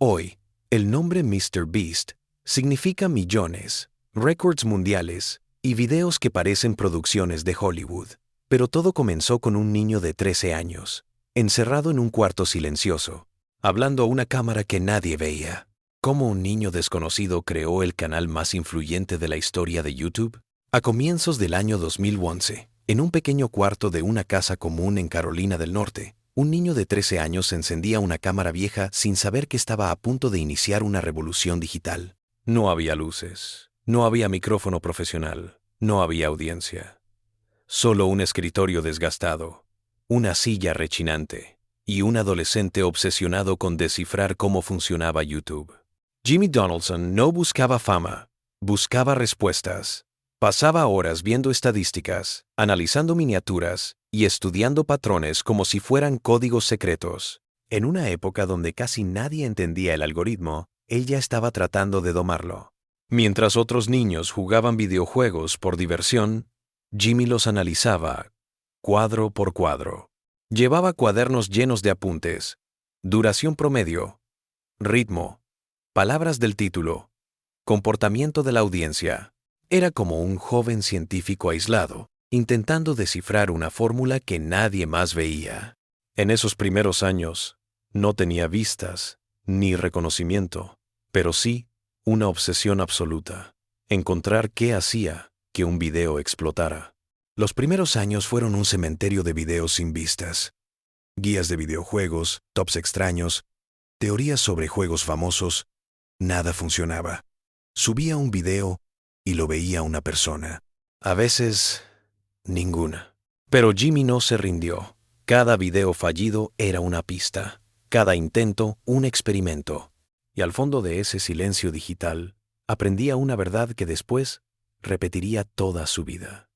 Hoy, el nombre Mr. Beast significa millones, récords mundiales y videos que parecen producciones de Hollywood. Pero todo comenzó con un niño de 13 años, encerrado en un cuarto silencioso, hablando a una cámara que nadie veía. ¿Cómo un niño desconocido creó el canal más influyente de la historia de YouTube? A comienzos del año 2011, en un pequeño cuarto de una casa común en Carolina del Norte, un niño de 13 años encendía una cámara vieja sin saber que estaba a punto de iniciar una revolución digital. No había luces, no había micrófono profesional, no había audiencia. Solo un escritorio desgastado, una silla rechinante y un adolescente obsesionado con descifrar cómo funcionaba YouTube. Jimmy Donaldson no buscaba fama, buscaba respuestas. Pasaba horas viendo estadísticas, analizando miniaturas y estudiando patrones como si fueran códigos secretos. En una época donde casi nadie entendía el algoritmo, él ya estaba tratando de domarlo. Mientras otros niños jugaban videojuegos por diversión, Jimmy los analizaba, cuadro por cuadro. Llevaba cuadernos llenos de apuntes, duración promedio, ritmo, palabras del título, comportamiento de la audiencia. Era como un joven científico aislado, intentando descifrar una fórmula que nadie más veía. En esos primeros años, no tenía vistas, ni reconocimiento, pero sí una obsesión absoluta: encontrar qué hacía que un video explotara. Los primeros años fueron un cementerio de videos sin vistas. Guías de videojuegos, tops extraños, teorías sobre juegos famosos. Nada funcionaba. Subía un video y lo veía una persona. A veces, ninguna. Pero Jimmy no se rindió. Cada video fallido era una pista. Cada intento, un experimento. Y al fondo de ese silencio digital, aprendía una verdad que después repetiría toda su vida.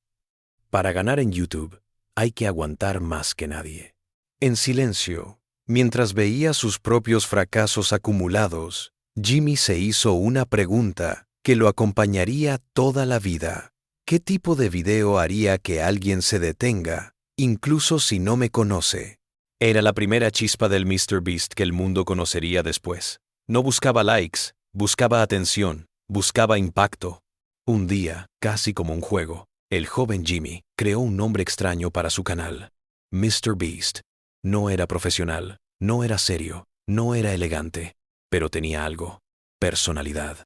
Para ganar en YouTube, hay que aguantar más que nadie. En silencio, mientras veía sus propios fracasos acumulados, Jimmy se hizo una pregunta que lo acompañaría toda la vida. ¿Qué tipo de video haría que alguien se detenga, incluso si no me conoce? Era la primera chispa del Mr. Beast que el mundo conocería después. No buscaba likes, buscaba atención, buscaba impacto. Un día, casi como un juego, el joven Jimmy creó un nombre extraño para su canal: Mr. Beast. No era profesional, no era serio, no era elegante, pero tenía algo: personalidad.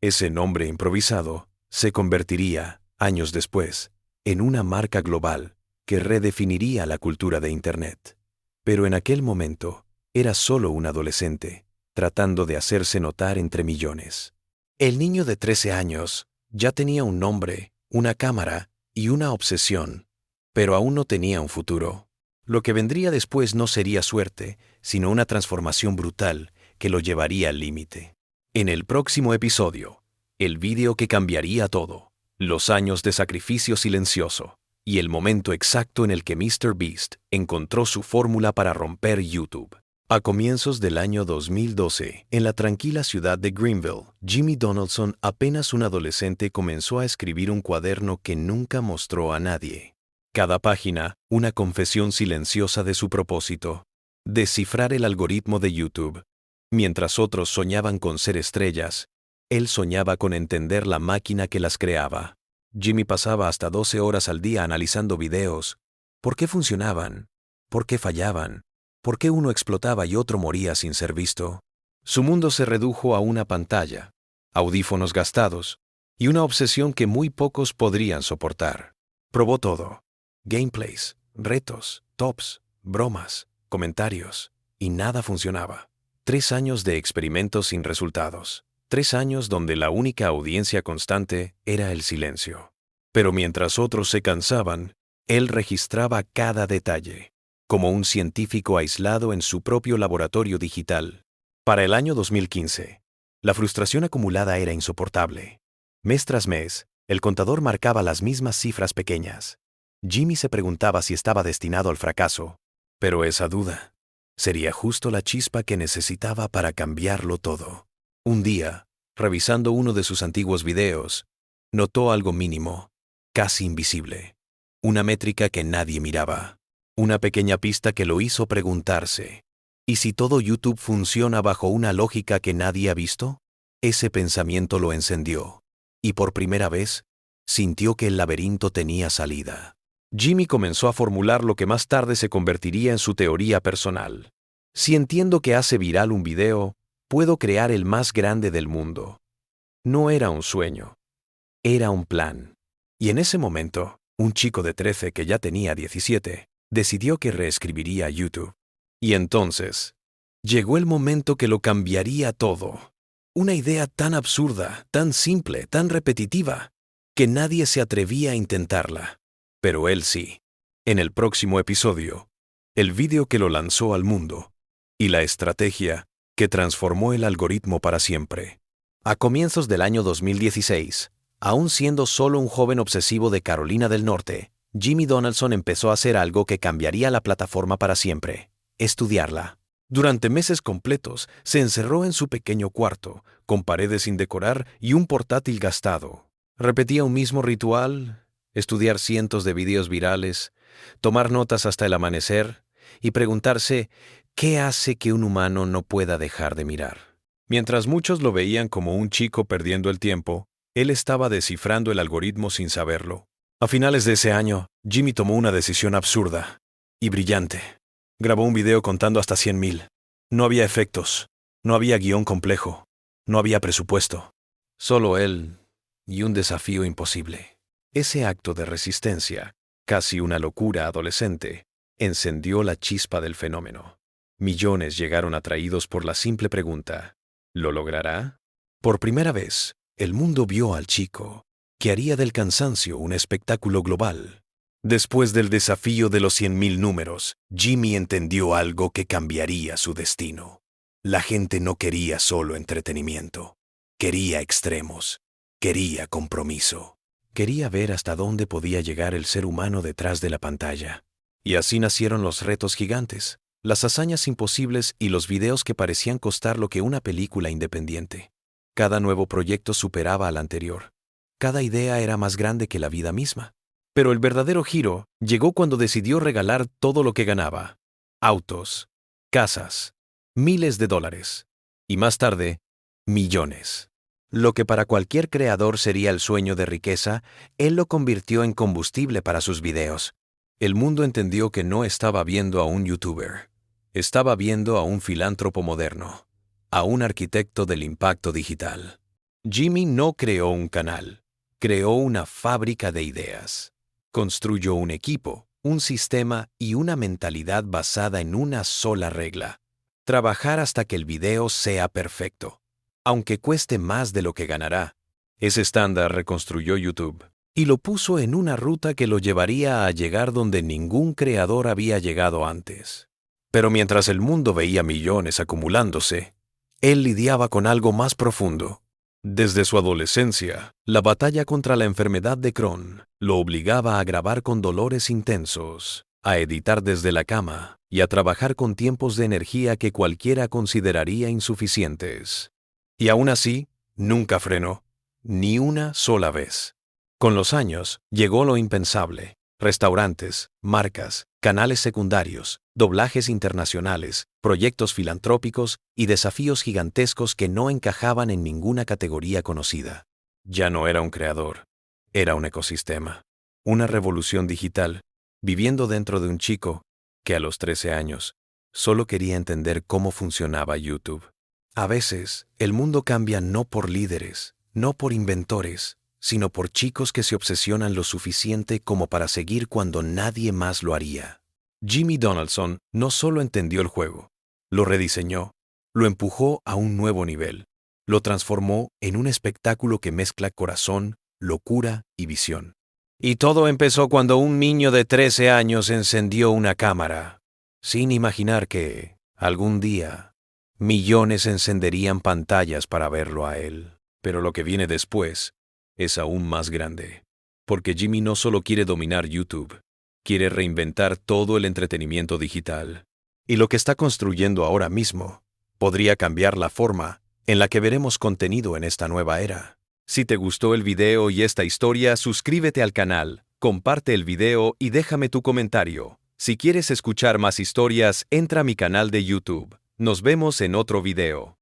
Ese nombre improvisado se convertiría, años después, en una marca global que redefiniría la cultura de Internet. Pero en aquel momento, era solo un adolescente, tratando de hacerse notar entre millones. El niño de 13 años ya tenía un nombre, una cámara y una obsesión, pero aún no tenía un futuro. Lo que vendría después no sería suerte, sino una transformación brutal que lo llevaría al límite. En el próximo episodio, el vídeo que cambiaría todo, los años de sacrificio silencioso y el momento exacto en el que Mr. Beast encontró su fórmula para romper YouTube. A comienzos del año 2012, en la tranquila ciudad de Greenville, Jimmy Donaldson, apenas un adolescente, comenzó a escribir un cuaderno que nunca mostró a nadie. Cada página, una confesión silenciosa de su propósito: descifrar el algoritmo de YouTube. Mientras otros soñaban con ser estrellas, él soñaba con entender la máquina que las creaba. Jimmy pasaba hasta 12 horas al día analizando videos. ¿Por qué funcionaban? ¿Por qué fallaban? ¿Por qué uno explotaba y otro moría sin ser visto? Su mundo se redujo a una pantalla, audífonos gastados y una obsesión que muy pocos podrían soportar. Probó todo: gameplays, retos, tops, bromas, comentarios, y nada funcionaba. 3 años de experimentos sin resultados. 3 años donde la única audiencia constante era el silencio. Pero mientras otros se cansaban, él registraba cada detalle, como un científico aislado en su propio laboratorio digital. Para el año 2015, la frustración acumulada era insoportable. Mes tras mes, el contador marcaba las mismas cifras pequeñas. Jimmy se preguntaba si estaba destinado al fracaso, pero esa duda sería justo la chispa que necesitaba para cambiarlo todo. Un día, revisando uno de sus antiguos videos, notó algo mínimo, casi invisible. Una métrica que nadie miraba. Una pequeña pista que lo hizo preguntarse: ¿Y si todo YouTube funciona bajo una lógica que nadie ha visto? Ese pensamiento lo encendió, y por primera vez, sintió que el laberinto tenía salida. Jimmy comenzó a formular lo que más tarde se convertiría en su teoría personal. Si entiendo que hace viral un video, puedo crear el más grande del mundo. No era un sueño, era un plan. Y en ese momento, un chico de 13 que ya tenía 17, decidió que reescribiría YouTube. Y entonces, llegó el momento que lo cambiaría todo. Una idea tan absurda, tan simple, tan repetitiva, que nadie se atrevía a intentarla. Pero él sí. En el próximo episodio, el vídeo que lo lanzó al mundo y la estrategia que transformó el algoritmo para siempre. A comienzos del año 2016, aún siendo solo un joven obsesivo de Carolina del Norte, Jimmy Donaldson empezó a hacer algo que cambiaría la plataforma para siempre: estudiarla. Durante meses completos, se encerró en su pequeño cuarto, con paredes sin decorar y un portátil gastado. Repetía un mismo ritual: estudiar cientos de videos virales, tomar notas hasta el amanecer y preguntarse ¿qué hace que un humano no pueda dejar de mirar? Mientras muchos lo veían como un chico perdiendo el tiempo, él estaba descifrando el algoritmo sin saberlo. A finales de ese año, Jimmy tomó una decisión absurda y brillante. Grabó un video contando hasta 100,000. No había efectos, no había guión complejo, no había presupuesto. Solo él y un desafío imposible. Ese acto de resistencia, casi una locura adolescente, encendió la chispa del fenómeno. Millones llegaron atraídos por la simple pregunta: ¿lo logrará? Por primera vez, el mundo vio al chico, que haría del cansancio un espectáculo global. Después del desafío de los 100,000 números, Jimmy entendió algo que cambiaría su destino. La gente no quería solo entretenimiento. Quería extremos. Quería compromiso. Quería ver hasta dónde podía llegar el ser humano detrás de la pantalla. Y así nacieron los retos gigantes, las hazañas imposibles y los videos que parecían costar lo que una película independiente. Cada nuevo proyecto superaba al anterior. Cada idea era más grande que la vida misma. Pero el verdadero giro llegó cuando decidió regalar todo lo que ganaba: autos, casas, miles de dólares y más tarde, millones. Lo que para cualquier creador sería el sueño de riqueza, él lo convirtió en combustible para sus videos. El mundo entendió que no estaba viendo a un youtuber, estaba viendo a un filántropo moderno, a un arquitecto del impacto digital. Jimmy no creó un canal, creó una fábrica de ideas. Construyó un equipo, un sistema y una mentalidad basada en una sola regla: trabajar hasta que el video sea perfecto, aunque cueste más de lo que ganará. Ese estándar reconstruyó YouTube y lo puso en una ruta que lo llevaría a llegar donde ningún creador había llegado antes. Pero mientras el mundo veía millones acumulándose, él lidiaba con algo más profundo. Desde su adolescencia, la batalla contra la enfermedad de Crohn lo obligaba a grabar con dolores intensos, a editar desde la cama y a trabajar con tiempos de energía que cualquiera consideraría insuficientes. Y aún así, nunca frenó, ni una sola vez. Con los años, llegó lo impensable: restaurantes, marcas, canales secundarios, doblajes internacionales, proyectos filantrópicos y desafíos gigantescos que no encajaban en ninguna categoría conocida. Ya no era un creador, era un ecosistema, una revolución digital, viviendo dentro de un chico que a los 13 años solo quería entender cómo funcionaba YouTube. A veces, el mundo cambia no por líderes, no por inventores, sino por chicos que se obsesionan lo suficiente como para seguir cuando nadie más lo haría. Jimmy Donaldson no solo entendió el juego, lo rediseñó, lo empujó a un nuevo nivel, lo transformó en un espectáculo que mezcla corazón, locura y visión. Y todo empezó cuando un niño de 13 años encendió una cámara, sin imaginar que, algún día, millones encenderían pantallas para verlo a él. Pero lo que viene después es aún más grande. Porque Jimmy no solo quiere dominar YouTube, quiere reinventar todo el entretenimiento digital. Y lo que está construyendo ahora mismo podría cambiar la forma en la que veremos contenido en esta nueva era. Si te gustó el video y esta historia, suscríbete al canal, comparte el video y déjame tu comentario. Si quieres escuchar más historias, entra a mi canal de YouTube. Nos vemos en otro video.